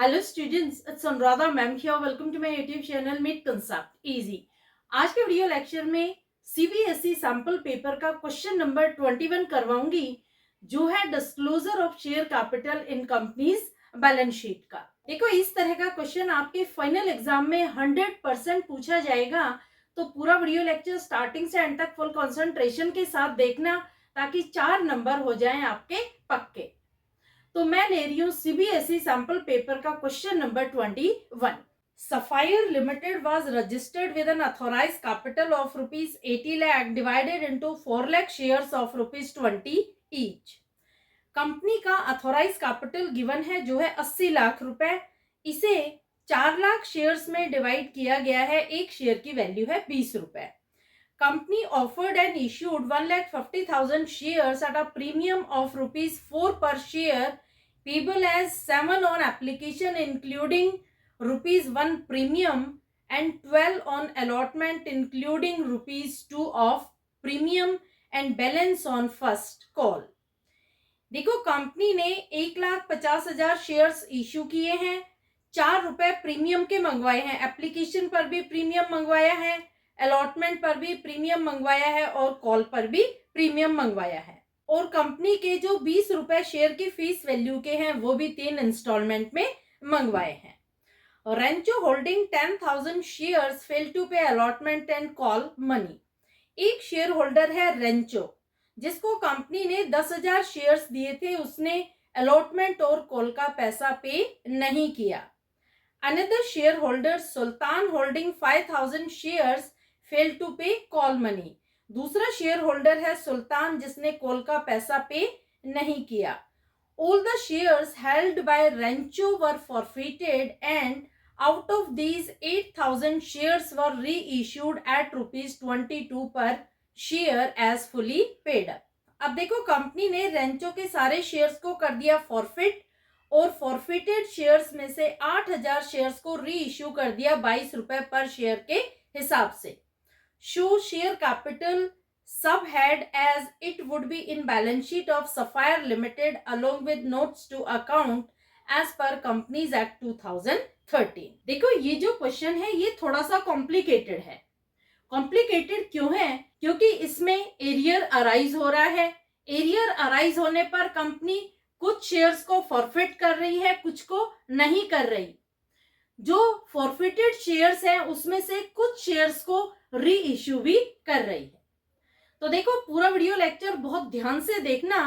Hello students, it's Anuradha ma'am here. Welcome to my YouTube channel meet concept easy. आज के video lecture में CBSE sample paper का question number 21 करवाऊंगी, जो है disclosure of share capital in companies balance sheet का। देखो, इस तरह का क्वेश्चन आपके फाइनल एग्जाम में 100% पूछा जाएगा, तो पूरा वीडियो लेक्चर स्टार्टिंग से एंड तक फुल कंसंट्रेशन के साथ देखना, ताकि 4 नंबर हो जाएं आपके पक्के। तो मैं ले रही हूँ सीबीएसई सैंपल पेपर का question number 21। Sapphire limited was registered with an authorised capital of rupees 80 lakh divided into 4 lakh shares of rupees 20 each. Company का ऑथोराइज कैपिटल गिवन है जो है 80 लाख रुपए। इसे 4 लाख शेयर्स में डिवाइड किया गया है। एक शेयर की वैल्यू है 20 रुपए। Company offered and issued 1,50,000 shares at a premium of rupees 4 per share, payable as 7 on application, including rupees 1 premium, and 12 on allotment, including rupees 2 of premium, and balance on first call. देखो, company ने 1,50,000 shares issue किए हैं। 4 रुपए premium के मंगवाए हैं। Application पर भी प्रीमियम मंगवाया है, अलॉटमेंट पर भी प्रीमियम मंगवाया है और कॉल पर भी प्रीमियम मंगवाया है। और कंपनी के जो 20 रुपए शेयर की फीस वैल्यू के हैं, वो भी 3 इंस्टॉलमेंट में मंगवाए हैं। Rancho holding 10,000 shares fail to pay allotment and call money. एक शेयर होल्डर है रेंचो, जिसको कंपनी ने 10,000 शेयर्स दिए थे, उसने अलॉटमेंट और कॉल का पैसा पे नहीं किया। Another share holder Sultan holding 5,000 shares fail to pay call money. दूसरा शेयर होल्डर है सुल्तान, जिसने कॉल का पैसा पे नहीं किया। All the shares held by Rancho were forfeited, and out of these 8,000 shares were reissued at rupees 22 per share as fully paid up। अब देखो, company ने रेंचो के सारे शेयर्स को कर दिया फॉरफिट, और फॉरफिटेड शेयर्स में से 8,000 शेयर्स को री इश्यू कर दिया 22 रुपए पर शेयर के हिसाब से। Show share capital sub head as it would be in balance sheet of Sapphire Limited along with notes to account as per Companies Act 2013। देखो, ये जो क्वेश्चन है ये थोड़ा सा कॉम्प्लिकेटेड है। कॉम्प्लिकेटेड क्यों है? क्योंकि इसमें एरियर अराइज हो रहा है। एरियर अराइज होने पर कंपनी कुछ शेयर्स को फॉरफिट कर रही है, कुछ को नहीं कर रही। जो फॉरफिटेड शेयर्स हैं उसमें से कुछ शेयर्स को री इश्यू भी कर रही है। तो देखो, पूरा वीडियो लेक्चर बहुत ध्यान से देखना,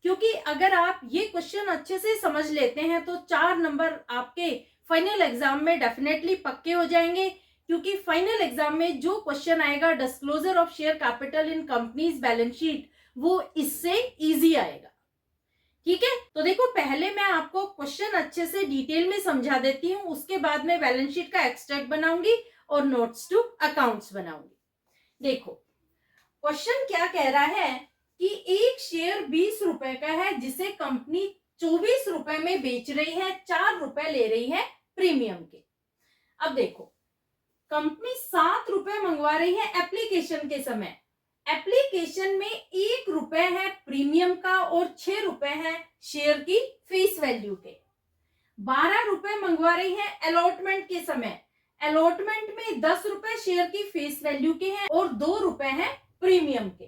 क्योंकि अगर आप ये क्वेश्चन अच्छे से समझ लेते हैं तो 4 नंबर आपके फाइनल एग्जाम में डेफिनेटली पक्के हो जाएंगे। क्योंकि फाइनल एग्जाम में जो क्वेश्चन आएगा disclosure of share capital in companies balance sheet, वो इससे इजी आएगा। ठीक है, तो देखो, पहले मैं आपको क्वेश्चन अच्छे से डिटेल में समझा देती हूँ, उसके बाद में बैलेंस शीट का एक्सट्रैक्ट बनाऊंगी और नोट्स टू अकाउंट्स बनाऊंगी। देखो, क्वेश्चन क्या कह रहा है कि एक शेयर 20 रुपए का है, जिसे कंपनी 24 रुपए में बेच रही है, 4 रुपए ले रही है प्रीमियम के। अब देखो, कंपनी 7 रुपए मंगवा रही है एप्लीकेशन के समय। एप्लीकेशन में 1 रुपए है प्रीमियम का और 6 रुपए है शेयर की फेस वैल्यू के। 12 रुपए मंगवा रही है अलॉटमेंट के समय। अलॉटमेंट में 10 रुपए शेयर की फेस वैल्यू के हैं और 2 रुपए हैं प्रीमियम के।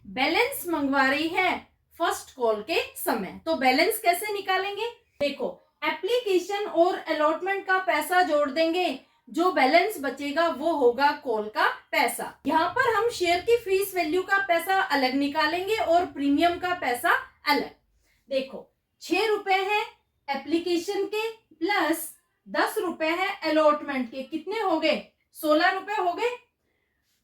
बैलेंस मंगवा रही है फर्स्ट कॉल के समय। तो बैलेंस कैसे निकालेंगे? देखो, एप्लीकेशन और अलॉटमेंट का पैसा जोड़ देंगे, जो बैलेंस बचेगा वो होगा कॉल का पैसा। यहाँ पर हम शेयर की फीस वैल्यू का पैसा अलग निकालेंगे और प्रीमियम का पैसा अलग। देखो, 6 रुपए है एप्लीकेशन के प्लस 10 रुपए है अलॉटमेंट के। कितने हो गए? 16 रुपए हो गए।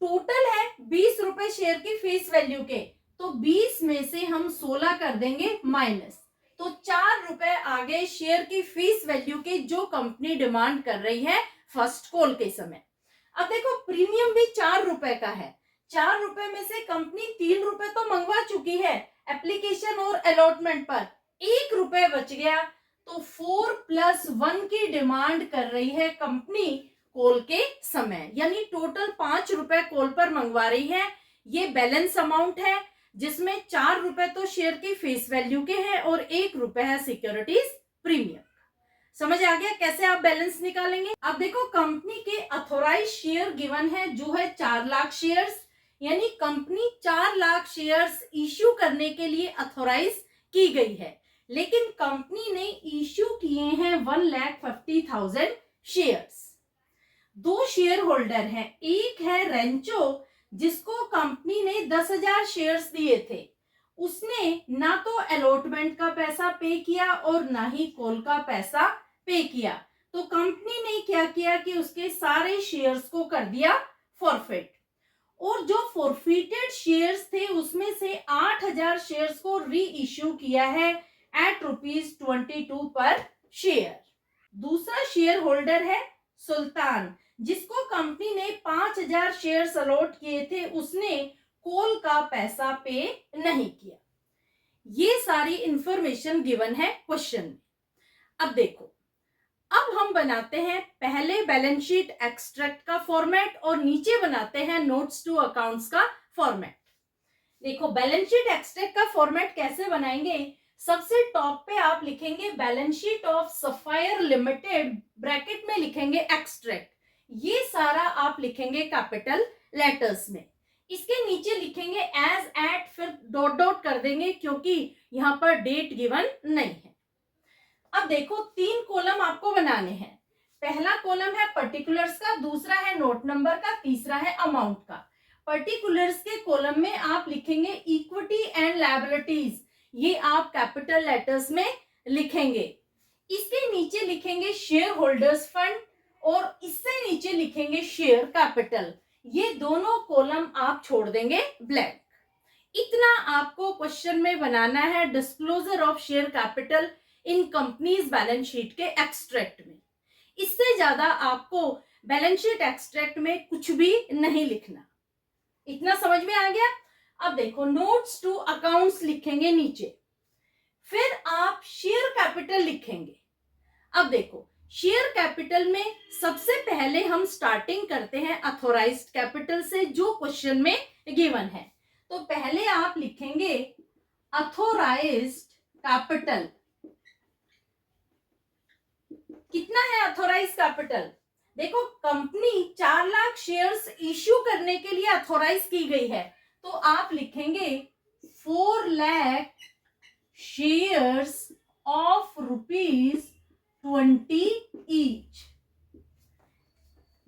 टोटल है 20 रुपए शेयर की फेस वैल्यू के, तो 20 में से हम 16 कर देंगे माइनस, तो 4 रुपए आ गए शेयर की फेस वैल्यू के, जो कंपनी डिमांड कर रही है फर्स्ट कॉल के समय। अब देखो, प्रीमियम भी 4 रुपए का है। 4 रुपए में से कंपनी 3 रुपए तो मंगवा चुकी है एप्लीकेशन और अलॉटमेंट पर, 1 रुपए बच गया, तो 4 + 1 की डिमांड कर रही है कंपनी कॉल के समय। यानी टोटल 5 रुपए कॉल पर मंगवा रही है। ये बैलेंस अमाउंट है, जिसमें 4 रुपए तो शेयर की फेस वैल्यू के हैं और 1 रुपए है सिक्योरिटीज प्रीमियम। समझ आ गया कैसे आप बैलेंस निकालेंगे। अब देखो कंपनी के अथोराइज शेयर गिवन है जो है 4 लाख शेयर्स, यानी कंपनी 4 लाख शेयर्स इश्यू करने के लिए अथोराइज की गई है, लेकिन कंपनी ने इश्यू किए हैं 1,50,000 शेयर्स। 2 शेयर होल्डर हैं, एक है रेंचो जिसको कंपनी ने 10,000 शेयर्स दिए थे, उसने ना तो अलॉटमेंट का पैसा पे किया और ना ही कॉल का पैसा पे किया, तो कंपनी ने क्या किया कि उसके सारे शेयर्स को कर दिया फॉरफिट, और जो फॉरफिटेड शेयर्स थे उसमें से 8,000 शेयर्स को री इश्यू किया है एट ₹22 पर शेयर। दूसरा शेयर होल्डर है सुल्तान, जिसको कंपनी ने 5,000 शेयर्स अलॉट किए थे, उसने कॉल का पैसा पे नहीं किया। ये सारी इंफॉर्मेशन गिवन है क्वेश्चन में। अब देखो, अब हम बनाते हैं पहले बैलेंस शीट एक्सट्रैक्ट का फॉर्मेट और नीचे बनाते हैं नोट्स टू अकाउंट्स का फॉर्मेट। देखो बैलेंस शीट एक्सट्रैक्ट का फॉर्मेट कैसे बनाएंगे, सबसे टॉप पे आप लिखेंगे balance sheet of sapphire limited, bracket में लिखेंगे एक्सट्रैक्ट, ये सारा आप लिखेंगे कैपिटल लेटर्स में। इसके नीचे लिखेंगे एज एट, फिर डॉट डॉट कर देंगे क्योंकि यहाँ पर डेट गिवन नहीं है। अब देखो 3 कॉलम आपको बनाने हैं। पहला कॉलम है पर्टिकुलर्स का, दूसरा है नोट नंबर का, तीसरा है अमाउंट का। पर्टिकुलर्स के कॉलम में आप लिखेंगे इक्विटी एंड लायबिलिटीज, ये आप कैपिटल लेटर्स में लिखेंगे। इसके नीचे लिखेंगे शेयर होल्डर्स फंड और इससे नीचे लिखेंगे शेयर कैपिटल, ये दोनों कॉलम आप छोड़ देंगे ब्लैंक। इतना आपको क्वेश्चन में बनाना है disclosure of share capital in companies balance sheet के एक्सट्रैक्ट में। इससे ज्यादा आपको बैलेंस शीट एक्सट्रैक्ट में कुछ भी नहीं लिखना। इतना समझ में आ गया। अब देखो नोट्स टू अकाउंट्स लिखेंगे नीचे, फिर आप शेयर कैपिटल लिखेंगे। अब देखो शेयर कैपिटल में सबसे पहले हम स्टार्टिंग करते हैं अथोराइज्ड कैपिटल से जो क्वेश्चन में गिवन है। तो पहले आप लिखेंगे अथोराइज्ड कैपिटल। कितना है अथोराइज्ड कैपिटल, देखो कंपनी 4 लाख शेयर्स इश्यू करने के लिए अथोराइज की गई है, तो आप लिखेंगे 4 लाख शेयर्स ऑफ ₹20 ईच।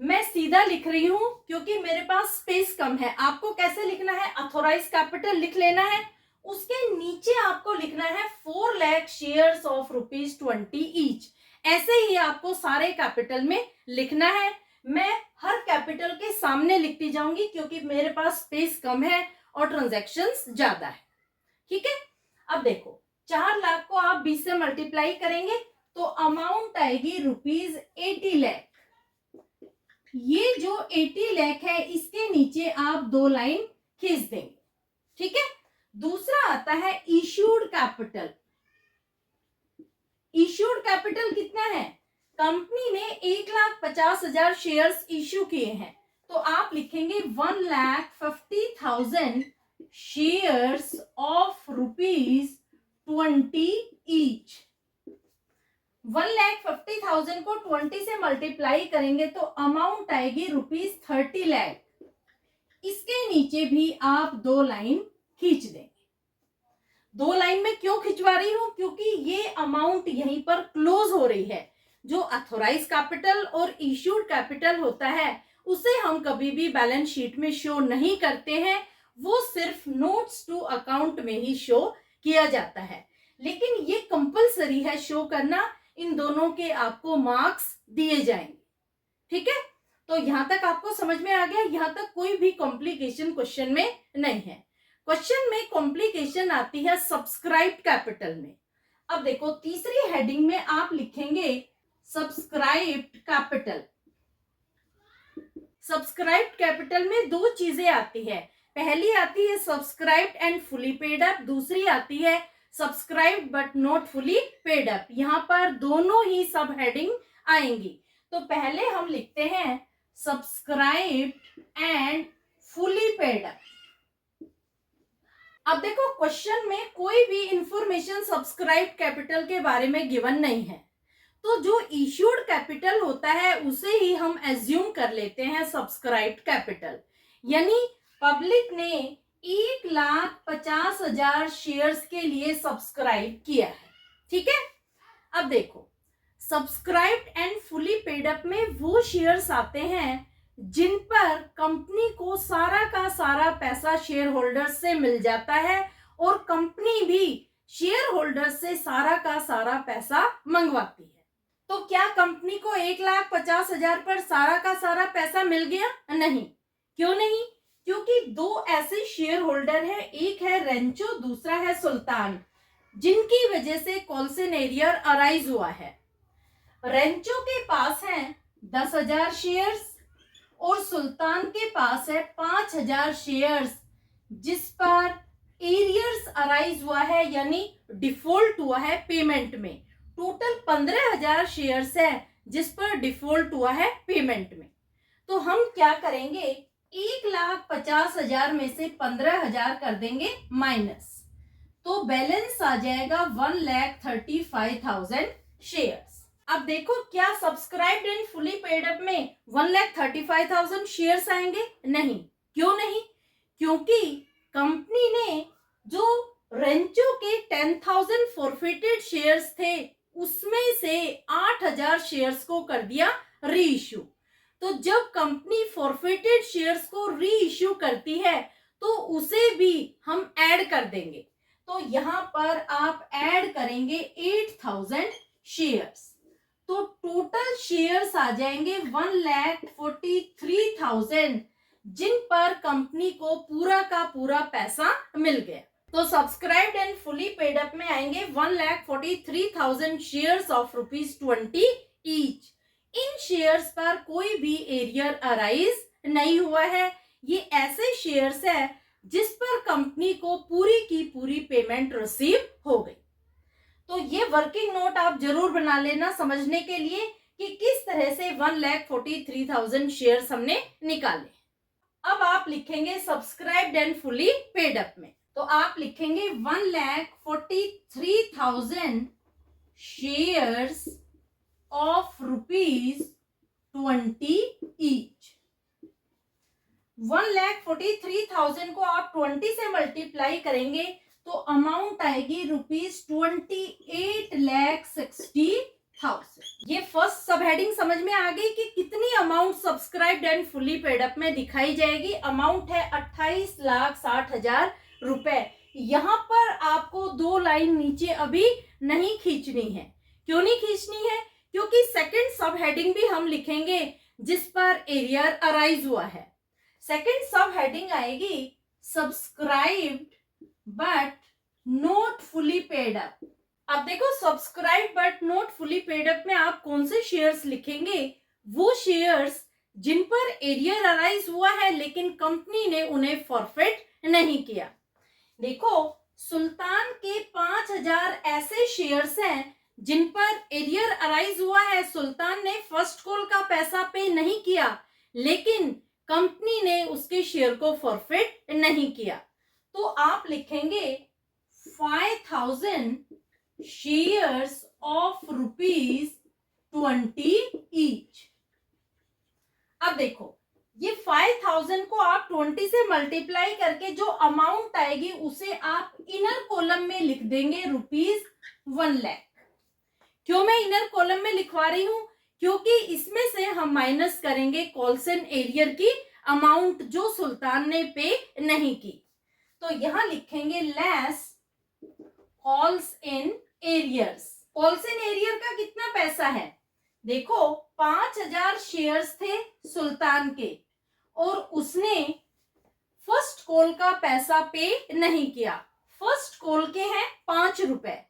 मैं सीधा लिख रही हूं क्योंकि मेरे पास स्पेस कम है। आपको कैसे लिखना है, अथोराइज कैपिटल लिख लेना है, उसके नीचे आपको लिखना है 4 लाख शेयर्स ऑफ ₹20 ईच। ऐसे ही आपको सारे कैपिटल में लिखना है। मैं हर कैपिटल के सामने लिखती जाऊंगी क्योंकि मेरे पास स्पेस कम है और ट्रांजैक्शंस ज्यादा है। ठीक है। अब देखो 4 लाख को आप 20 से मल्टीप्लाई करेंगे तो अमाउंट आएगी ₹80 लाख। ये जो 80 लाख है इसके नीचे आप 2 लाइन खींच देंगे। ठीक है। दूसरा आता है इश्यूड कैपिटल। इश्यूड कैपिटल कितना है, कंपनी ने 1,50,000 शेयर्स इश्यू किए हैं, तो आप लिखेंगे 1,50,000 शेयर्स ऑफ ₹20 ईच। 1,50,000 को 20 से मल्टीप्लाई करेंगे तो अमाउंट आएगी ₹30 लाख। इसके नीचे भी आप 2 लाइन खींच देंगे। 2 लाइन में क्यों खिंचवा रही हूं, क्योंकि ये अमाउंट यहीं पर क्लोज हो रही है। जो अथोराइज कैपिटल और इश्यूड कैपिटल होता है उसे हम कभी भी बैलेंस शीट में शो नहीं करते हैं, वो सिर्फ नोट्स टू अकाउंट में ही शो किया जाता है, लेकिन ये कंपलसरी है शो करना। इन दोनों के आपको मार्क्स दिए जाएंगे। ठीक है। तो यहां तक आपको समझ में आ गया, यहां तक कोई भी कॉम्प्लिकेशन क्वेश्चन में नहीं है। क्वेश्चन में कॉम्प्लिकेशन आती है सब्सक्राइब्ड कैपिटल में। अब देखो तीसरी हेडिंग में आप लिखेंगे सब्सक्राइब्ड कैपिटल। सब्सक्राइब्ड कैपिटल में 2 चीजें आती है, पहली आती है subscribed and fully paid up, दूसरी आती है subscribed but not fully paid up. यहां पर दोनों ही सब हेडिंग आएंगी। तो पहले हम लिखते हैं subscribed and fully paid up. अब देखो क्वेश्चन में कोई भी इंफॉर्मेशन सब्सक्राइब कैपिटल के बारे में गिवन नहीं है, तो जो इश्यूड कैपिटल होता है उसे ही हम एज्यूम कर लेते हैं सब्सक्राइब्ड कैपिटल। यानी पब्लिक ने 1,50,000 शेयर्स के लिए सब्सक्राइब किया है। ठीक है, अब देखो subscribed and fully paid up में वो शेयर्स आते हैं जिन पर कंपनी को सारा का सारा पैसा शेयर होल्डर से मिल जाता है और कंपनी भी शेयर होल्डर से सारा का सारा पैसा मंगवाती है। तो क्या कंपनी को 1,50,000 पर सारा का सारा पैसा मिल गया? नहीं। क्यों नहीं? क्योंकि दो ऐसे शेयर होल्डर है, एक है रेंचो, दूसरा है सुल्तान, जिनकी वजह से कॉल्सन एरियर अराइज हुआ है। रेंचो के पास है 10,000 शेयर्स और सुल्तान के पास है 5,000 शेयर्स, जिस पर एरियर्स अराइज हुआ है, यानी डिफॉल्ट हुआ है पेमेंट में। टोटल 15,000 शेयर्स है जिस पर डिफॉल्ट हुआ है पेमेंट में। तो हम क्या करेंगे, 1,50,000 में से 15,000 कर देंगे माइनस, तो बैलेंस आ जाएगा 1,35,000 शेयर्स। अब देखो क्या subscribed and fully paid up में 1,35,000 शेयर्स आएंगे? नहीं। क्यों नहीं? क्योंकि कंपनी ने जो रेंचो के 10,000 फॉरफिटेड शेयर्स थे उसमें से 8,000 शेयर्स को कर दिया री इश्यू। तो जब कंपनी फॉरफिटेड शेयर्स को री इश्यू करती है तो उसे भी हम ऐड कर देंगे। तो यहां पर आप ऐड करेंगे 8,000 शेयर्स, तो टोटल शेयर्स आ जाएंगे 1,43,000, जिन पर कंपनी को पूरा का पूरा पैसा मिल गया। तो subscribed and fully paid up में आएंगे 1,43,000 shares of ₹20 each. In shares पर कोई भी एरियर अराइज नहीं हुआ है। ये ऐसे शेयर्स है जिस पर कंपनी को पूरी की पूरी पेमेंट रिसीव हो गई। तो ये वर्किंग नोट आप जरूर बना लेना समझने के लिए कि किस तरह से 1,43,000 शेयर्स हमने निकाले। अब आप लिखेंगे subscribed and fully paid up में, तो आप लिखेंगे 1,43,000 शेयर्स ऑफ ₹20 ईच। 1,43,000 को आप 20 से मल्टीप्लाई करेंगे तो अमाउंट आएगी ₹28,60,000। ये फर्स्ट सब हेडिंग समझ में आ गई कि कितनी amount subscribed and fully paid up में दिखाई जाएगी। अमाउंट है 28,60,000 रुपए। यहां पर आपको 2 लाइन नीचे अभी नहीं खींचनी है। क्यों नहीं खींचनी है? क्योंकि सेकंड सब हेडिंग भी हम लिखेंगे जिस पर एरियर अराइज हुआ है। सेकंड सब हेडिंग आएगी subscribed but not fully paid up. अब देखो subscribe but not fully paid up में आप कौन से शेयर्स लिखेंगे? वो शेयर्स जिन पर एरियर अराइज हुआ है लेकिन कंपनी ने उन्हें फॉरफिट नहीं किया। देखो सुल्तान के 5,000 ऐसे शेयर्स हैं जिन पर एरियर अराइज हुआ है। सुल्तान ने फर्स्ट कॉल का पैसा पे नहीं किया लेकिन कंपनी ने उसके शेयर को फॉरफिट नहीं किया। तो आप लिखेंगे 5,000 शेयर्स ऑफ ₹20 ईच। अब देखो ये 5,000 को आप 20 से मल्टीप्लाई करके जो अमाउंट आएगी उसे आप इनर कॉलम में लिख देंगे ₹1,00,000। क्यों मैं इनर कॉलम में लिखवा रही हूं? क्योंकि इसमें से हम माइनस करेंगे कॉल्सन एरियर की अमाउंट जो सुल्तान ने पे नहीं की। तो यहां लिखेंगे less calls in arrears. Calls in arrear का कितना पैसा है? देखो 5,000 शेयर्स थे सुल्तान के और उसने फर्स्ट कॉल का पैसा पे नहीं किया। फर्स्ट कॉल के हैं 5 रुपए।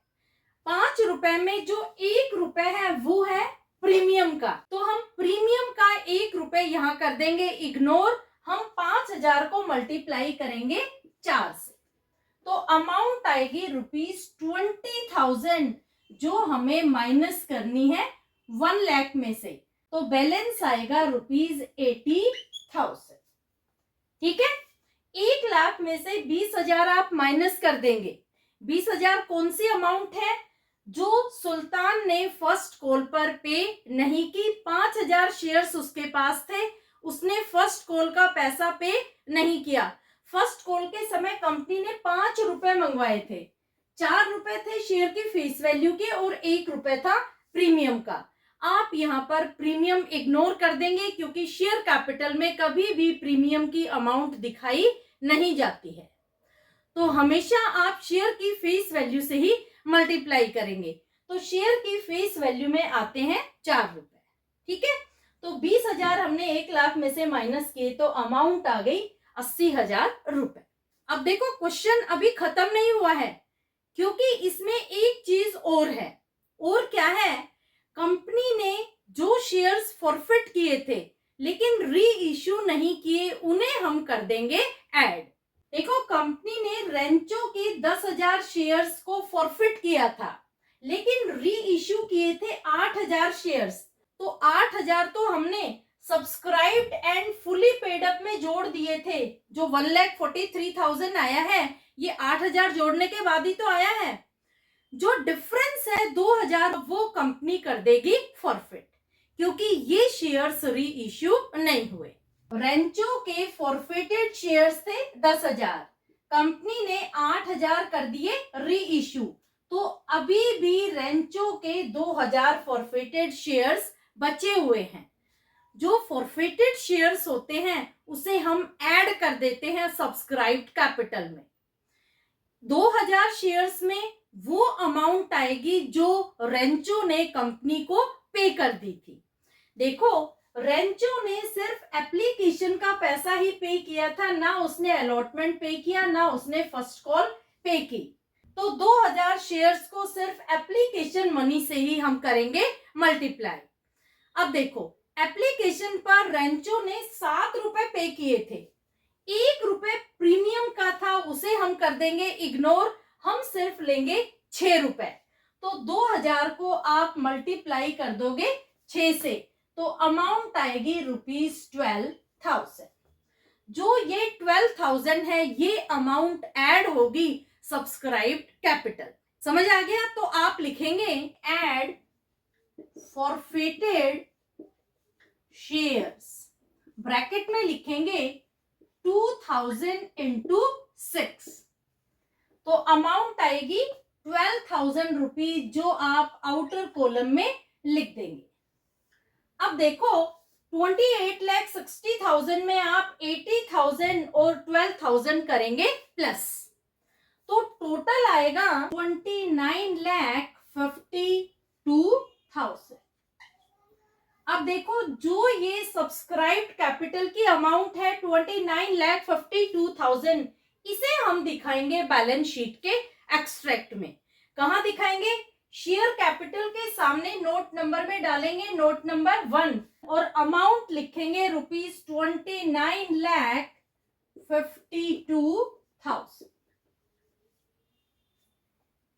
5 रुपए में जो 1 रुपए है वो है प्रीमियम का, तो हम प्रीमियम का 1 रुपए यहां कर देंगे इग्नोर। हम 5,000 को मल्टीप्लाई करेंगे 4 से, तो अमाउंट आएगी ₹20,000 जो हमें माइनस करनी है 1,00,000 में से। तो बैलेंस आएगा ₹80,000। ठीक है, 1,00,000 में से 20,000 आप माइनस कर देंगे। 20,000 कौन सी अमाउंट है? जो सुल्तान ने फर्स्ट कॉल पर पे नहीं की, 5,000 शेयर्स उसके पास थे, उसने फर्स्ट कॉल का पैसा पे नहीं किया। फर्स्ट कॉल के समय कंपनी ने 5 रुपए मंगवाए थे, 4 रुपए थे शेयर की फेस वैल्यू के और 1 रुपए था प्रीमियम का। आप यहाँ पर प्रीमियम इग्नोर कर देंगे क्योंकि शेयर कैपिटल में कभी भी प्रीमियम की अमाउंट दिखाई नहीं जाती है, तो हमेशा आप शेयर की फेस वैल्यू से ही मल्टीप्लाई करेंगे। तो शेयर की फेस वैल्यू में आते हैं 4 रुपए। ठीक है, तो 20,000 हमने 1 लाख में से माइनस किए तो अमाउंट आ गई 80,000 रुपए। अब देखो क्वेश्चन अभी खत्म नहीं हुआ है क्योंकि इसमें एक चीज और है। और क्या है? कंपनी ने जो शेयर्स फॉरफिट किए थे लेकिन री इश्यू नहीं किए, उन्हें हम कर देंगे ऐड। देखो कंपनी ने रेंचो के 10,000 शेयर्स को फॉरफिट किया था लेकिन री इश्यू किए थे 8,000 शेयर्स, तो 8,000 तो हमने subscribed and fully paid up में जोड़ दिए थे। जो 1,43,000 आया है ये 8,000 जोड़ने के बाद ही तो आया है। जो डिफरेंस है 2,000 वो कंपनी कर देगी फॉरफिट क्योंकि ये शेयर्स री इश्यू नहीं हुए। रेंचो के फॉरफिटेड शेयर्स थे 10,000, कंपनी ने 8,000 कर दिए री इश्यू, तो अभी भी रेंचो के 2,000 फॉरफिटेड शेयर्स बचे हुए हैं। जो फॉरफिटेड शेयर्स होते हैं उसे हम ऐड कर देते हैं सब्सक्राइब्ड कैपिटल में। 2,000 शेयर्स में वो अमाउंट आएगी जो रेंचो ने कंपनी को पे कर दी थी। देखो रेंचो ने सिर्फ एप्लीकेशन का पैसा ही पे किया था, ना उसने अलॉटमेंट पे किया, ना उसने फर्स्ट कॉल पे की। तो 2,000 शेयर्स को सिर्फ एप्लीकेशन मनी से ही हम करेंगे मल्टीप्लाई। अब देखो एप्लीकेशन पर रेंचो ने 7 रुपए पे किए थे, 1 रुपए प्रीमियम का था, उसे हम कर देंगे इग्नोर, हम सिर्फ लेंगे 6 रुपए। तो 2,000 को आप मल्टीप्लाई कर दोगे 6 से तो अमाउंट आएगी ₹12,000। जो ये 12,000 है ये अमाउंट ऐड होगी सब्सक्राइब्ड कैपिटल। समझ आ गया? तो आप लिखेंगे ऐड फॉरफिटेड शेयर्स, ब्रैकेट में लिखेंगे 2,000 इंटू 6, तो अमाउंट आएगी 12,000 रुपीज जो आप आउटर कॉलम में लिख देंगे। अब देखो 28,60,000 में आप 80,000 और 12,000 करेंगे प्लस, तो टोटल आएगा 29,52,000। अब देखो जो ये सब्सक्राइब्ड कैपिटल की अमाउंट है 29,52,000, इसे हम दिखाएंगे बैलेंस शीट के एक्सट्रैक्ट में। कहां दिखाएंगे? शेयर कैपिटल के सामने नोट नंबर में डालेंगे नोट नंबर 1 और अमाउंट लिखेंगे ₹29,52,000।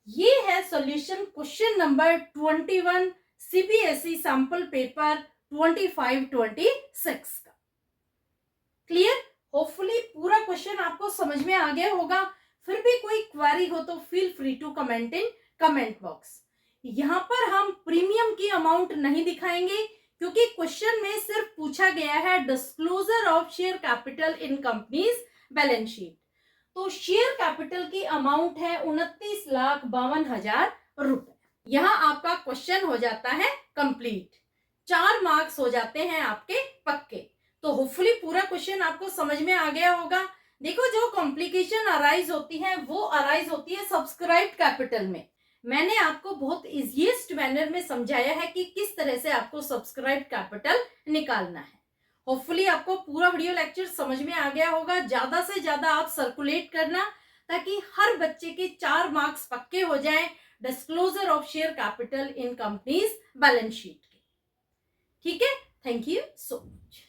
ये है solution question number 21 CBSE sample paper 25-26 का। क्लियर? होपफुली पूरा क्वेश्चन आपको समझ में आ गया होगा। फिर भी कोई क्वेरी हो तो feel free to comment in comment box. यहाँ पर हम प्रीमियम की अमाउंट नहीं दिखाएंगे क्योंकि क्वेश्चन में सिर्फ पूछा गया है disclosure of share capital in companies balance sheet. तो शेयर कैपिटल की अमाउंट है 29,52,000 रुपए। यहाँ आपका क्वेश्चन हो जाता है कंप्लीट, 4 मार्क्स हो जाते हैं आपके पक्के। तो होपफुली पूरा क्वेश्चन आपको समझ में आ गया होगा। देखो जो कॉम्प्लिकेशन अराइज होती है वो अराइज होती है सब्सक्राइब्ड कैपिटल में। मैंने आपको बहुत इजीएस्ट मैनर में समझाया है कि किस तरह से आपको सब्सक्राइब्ड कैपिटल निकालना है। होपफुली आपको पूरा वीडियो लेक्चर समझ में आ गया होगा। ज्यादा से ज्यादा आप सर्कुलेट करना ताकि हर बच्चे के 4 मार्क्स पक्के हो जाएं disclosure of share capital in companies balance sheet के। ठीक है, थैंक यू सो मच।